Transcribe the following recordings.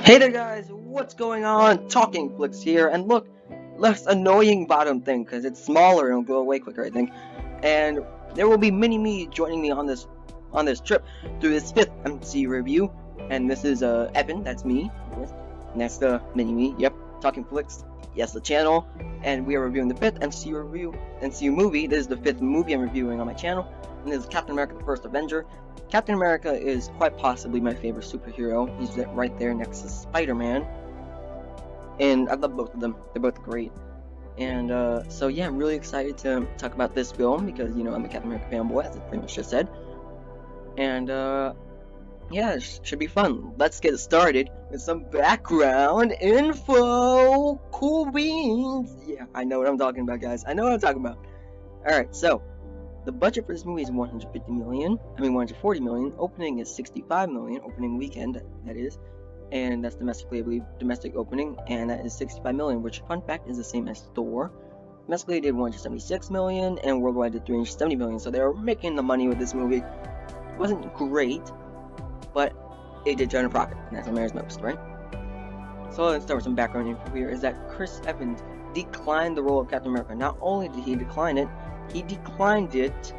Hey there guys, what's going on? Talking Flicks here, and look, less annoying bottom thing, because it's smaller and it'll go away quicker, I think. And there will be mini-me joining me on this trip through this 5th MCU review. And this is Evan, that's me. Next mini-me, yep, Talking Flicks, yes, the channel. And we are reviewing the 5th MCU movie. This is the 5th movie I'm reviewing on my channel. And this is Captain America: The First Avenger. Captain America is quite possibly my favorite superhero. He's right there next to Spider-Man. And I love both of them. They're both great. And so yeah, I'm really excited to talk about this film because, you know, I'm a Captain America fanboy, as I pretty much just said. And yeah, it should be fun. Let's get started with some background info. Cool beans. Yeah, I know what I'm talking about, guys. I know what I'm talking about. Alright, so the budget for this movie is 140 million. Opening is 65 million. Opening weekend, that is. And that's domestically, I believe, domestic opening. And that is 65 million, which, fun fact, is the same as Thor. Domestically, they did 176 million, and worldwide did 370 million. So they were making the money with this movie. It wasn't great, but it did turn a profit. And that's what matters most, right? So let's start with some background info here. Is that Chris Evans declined the role of Captain America. Not only did he decline it, he declined it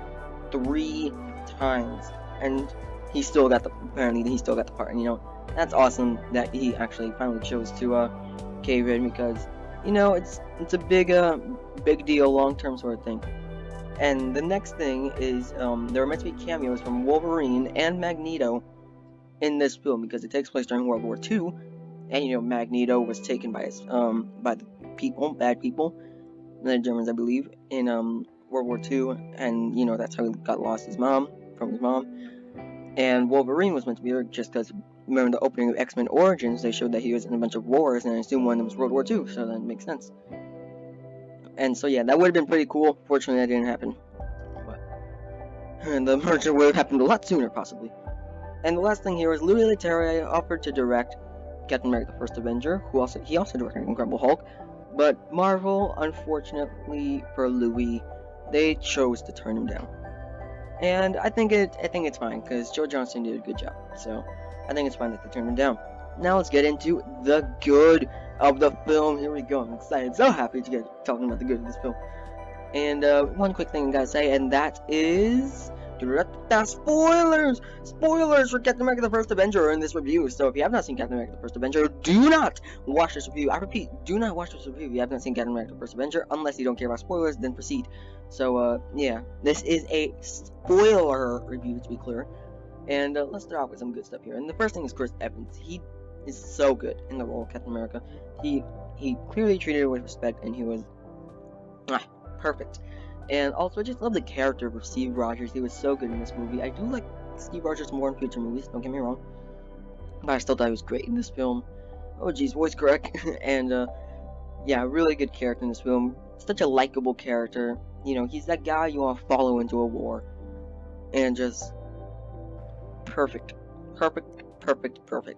3 times, and he still got the part. And you know, that's awesome that he actually finally chose to cave in, because you know it's a big deal, long-term sort of thing. And the next thing is there were meant to be cameos from Wolverine and Magneto in this film because it takes place during World War II, and you know Magneto was taken by the bad people, the Germans, I believe, in World War II, and you know that's how he got lost from his mom. And Wolverine was meant to be there just because, remember the opening of X-Men Origins, they showed that he was in a bunch of wars, and I assume one of them was World War II, so that makes sense. And so yeah, that would have been pretty cool. Fortunately, that didn't happen. And the merger would have happened a lot sooner, possibly. And the last thing here is Louis Leterrier offered to direct Captain America: The First Avenger, he also directed Incredible Hulk, but Marvel, unfortunately for Louis, they chose to turn him down. And I think it's fine, because Joe Johnston did a good job, so I think it's fine that they turned him down. Now let's get into the good of the film. Here we go. I'm excited, so happy to get talking about the good of this film. And one quick thing I gotta say, and that is spoilers! Spoilers for Captain America: The First Avenger in this review. So if you have not seen Captain America: The First Avenger, do not watch this review. I repeat, do not watch this review if you have not seen Captain America: The First Avenger, unless you don't care about spoilers, then proceed. So yeah, this is a spoiler review, to be clear. And let's start off with some good stuff here. And the first thing is Chris Evans. He is so good in the role of Captain America. He clearly treated it with respect, and he was perfect. And also, I just love the character of Steve Rogers. He was so good in this movie. I do like Steve Rogers more in future movies, don't get me wrong, but I still thought he was great in this film. Oh geez, voice correct. And yeah, really good character in this film. Such a likable character. You know, he's that guy you want to follow into a war. And just perfect.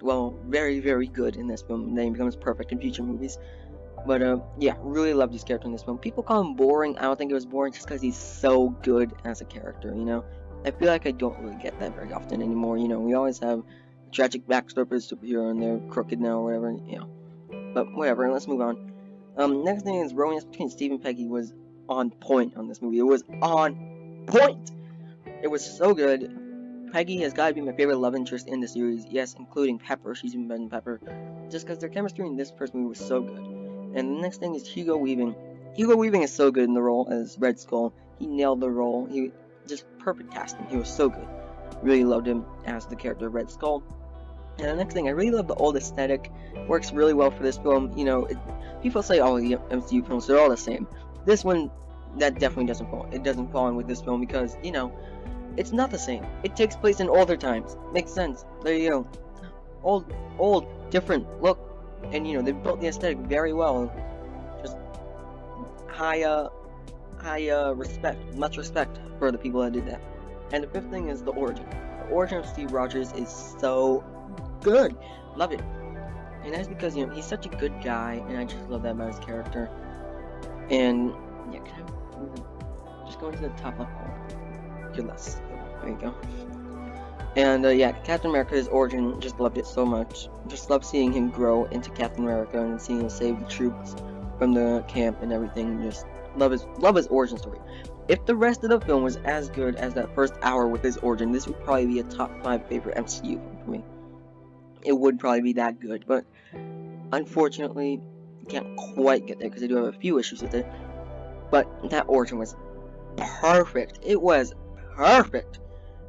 Well, very, very good in this film. Then he becomes perfect in future movies. But yeah, really loved his character in this film. People call him boring. I don't think it was boring just because he's so good as a character, you know? I feel like I don't really get that very often anymore, you know? We always have a tragic backstory for the superhero and they're crooked now or whatever, you know? But whatever, let's move on. Next thing is romance between Steve and Peggy was on point on this movie. It was on point! It was so good. Peggy has got to be my favorite love interest in the series, yes, including Pepper. She's even better than Pepper, just because their chemistry in this first movie was so good. And the next thing is Hugo Weaving. Hugo Weaving is so good in the role as Red Skull. He nailed the role. He just perfect casting. He was so good. Really loved him as the character of Red Skull. And the next thing, I really love the old aesthetic. Works really well for this film. You know, people say, oh, the MCU films, they're all the same. This one, that definitely doesn't fall. It doesn't fall in with this film because, you know, it's not the same. It takes place in older times. Makes sense. There you go. Old, different look. And you know, they built the aesthetic very well. Just much respect for the people that did that. And the fifth thing is the origin. The origin of Steve Rogers is so good. Love it. And that's because, you know, he's such a good guy, and I just love that about his character. And yeah, can I just go into the top left corner? Good less. There you go. And yeah, Captain America's origin, just loved it so much. Just loved seeing him grow into Captain America and seeing him save the troops from the camp and everything. Just love his origin story. If the rest of the film was as good as that first hour with his origin, this would probably be a top 5 favorite MCU film for me. It would probably be that good, but unfortunately, can't quite get there because I do have a few issues with it. But that origin was perfect. It was perfect.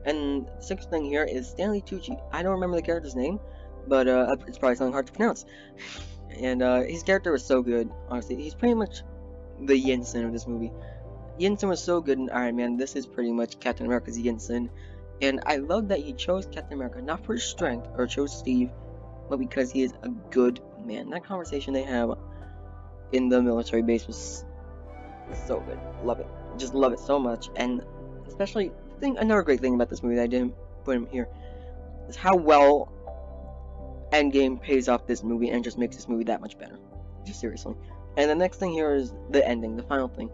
And the sixth thing here is Stanley Tucci. I don't remember the character's name, but it's probably something hard to pronounce. And his character was so good, honestly. He's pretty much the Yinsen of this movie. Yinsen was so good in Iron Man. This is pretty much Captain America's Yinsen. And I love that he chose Captain America not for his strength, or chose Steve, but because he is a good man. That conversation they have in the military base was so good. Love it. Just love it so much. And especially, another great thing about this movie that I didn't put him here is how well Endgame pays off this movie and just makes this movie that much better. Just seriously. And the next thing here is the ending, the final thing.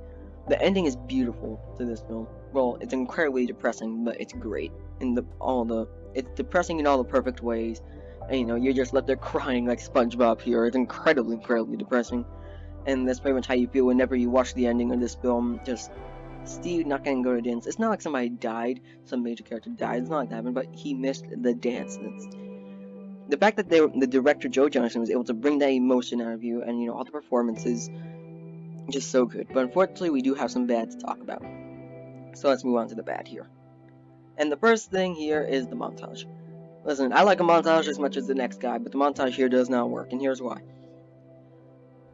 The ending is beautiful to this film. Well, it's incredibly depressing, but it's great. It's depressing in all the perfect ways. And you're just left there crying like SpongeBob here. It's incredibly depressing. And that's pretty much how you feel whenever you watch the ending of this film. Just Steve not getting to go to dance. It's not like somebody died, some major character died. It's not like that, but he missed the dance. The fact that the director Joe Johnston was able to bring that emotion out of you, and all the performances, just so good. But unfortunately, we do have some bad to talk about. So let's move on to the bad here. And the first thing here is the montage. Listen, I like a montage as much as the next guy, but the montage here does not work, and here's why.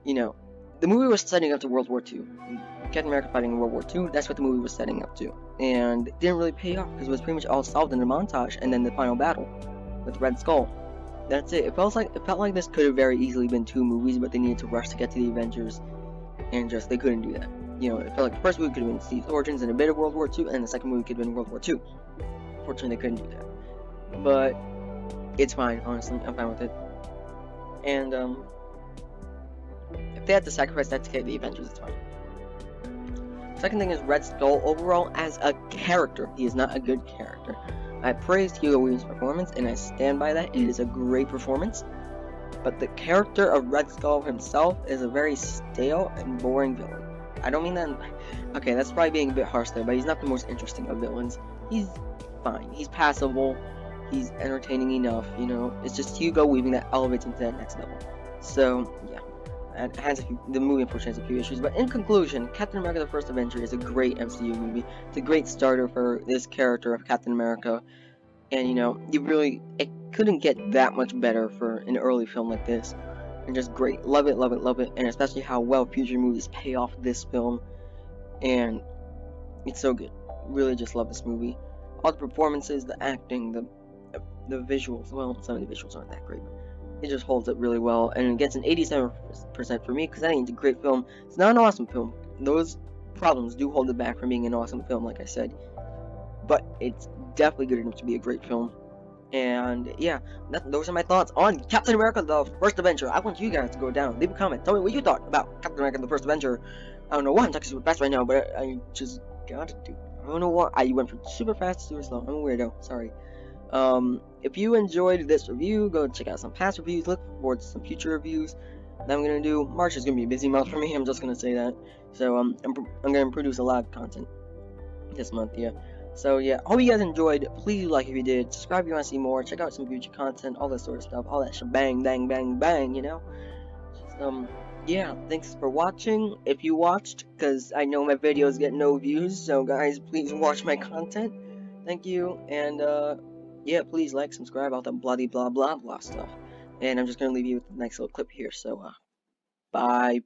The movie was setting up to World War II. Captain America fighting in World War II, that's what the movie was setting up to. And it didn't really pay off, because it was pretty much all solved in the montage, and then the final battle with Red Skull. That's it. It felt like this could have very easily been 2 movies, but they needed to rush to get to the Avengers, and they couldn't do that. It felt like the first movie could have been Steve's origins and a bit of World War II, and the second movie could have been World War II. Fortunately, they couldn't do that. But it's fine, honestly. I'm fine with it. And if they had to sacrifice that to get the Avengers, it's fine. Second thing is Red Skull. Overall, as a character, he is not a good character. I praised Hugo Weaving's performance, and I stand by that. It is a great performance. But the character of Red Skull himself is a very stale and boring villain. I don't mean that... Okay, that's probably being a bit harsh there, but he's not the most interesting of villains. He's fine. He's passable. He's entertaining enough, It's just Hugo Weaving that elevates him to that next level. So, yeah. And the movie unfortunately has a few issues, but in conclusion, Captain America the First Avenger is a great MCU movie. It's a great starter for this character of Captain America, and it couldn't get that much better for an early film like this. And just great. Love it, and especially how well future movies pay off this film, and it's so good. Really just love this movie. All the performances, the acting, the visuals, well, some of the visuals aren't that great, but it just holds up really well, and it gets an 87% for me, because I think it's a great film. It's not an awesome film. Those problems do hold it back from being an awesome film, like I said. But it's definitely good enough to be a great film. And yeah, those are my thoughts on Captain America the First Avenger. I want you guys to go down, leave a comment, tell me what you thought about Captain America the First Avenger. I don't know why I'm talking super fast right now, but I just gotta do. I don't know why I went from super fast to super slow. I'm a weirdo, sorry. If you enjoyed this review, go check out some past reviews, look forward to some future reviews that I'm gonna do. March is gonna be a busy month for me, I'm just gonna say that. So, I'm gonna produce a lot of content this month, yeah. So, yeah, hope you guys enjoyed. Please like if you did, subscribe if you want to see more, check out some future content, all that sort of stuff, all that shebang, bang, bang, bang, Just, yeah, thanks for watching, if you watched, because I know my videos get no views, so guys, please watch my content. Thank you, and, yeah, please like, subscribe, all that bloody blah blah blah stuff. And I'm just gonna leave you with the next little clip here, so, bye.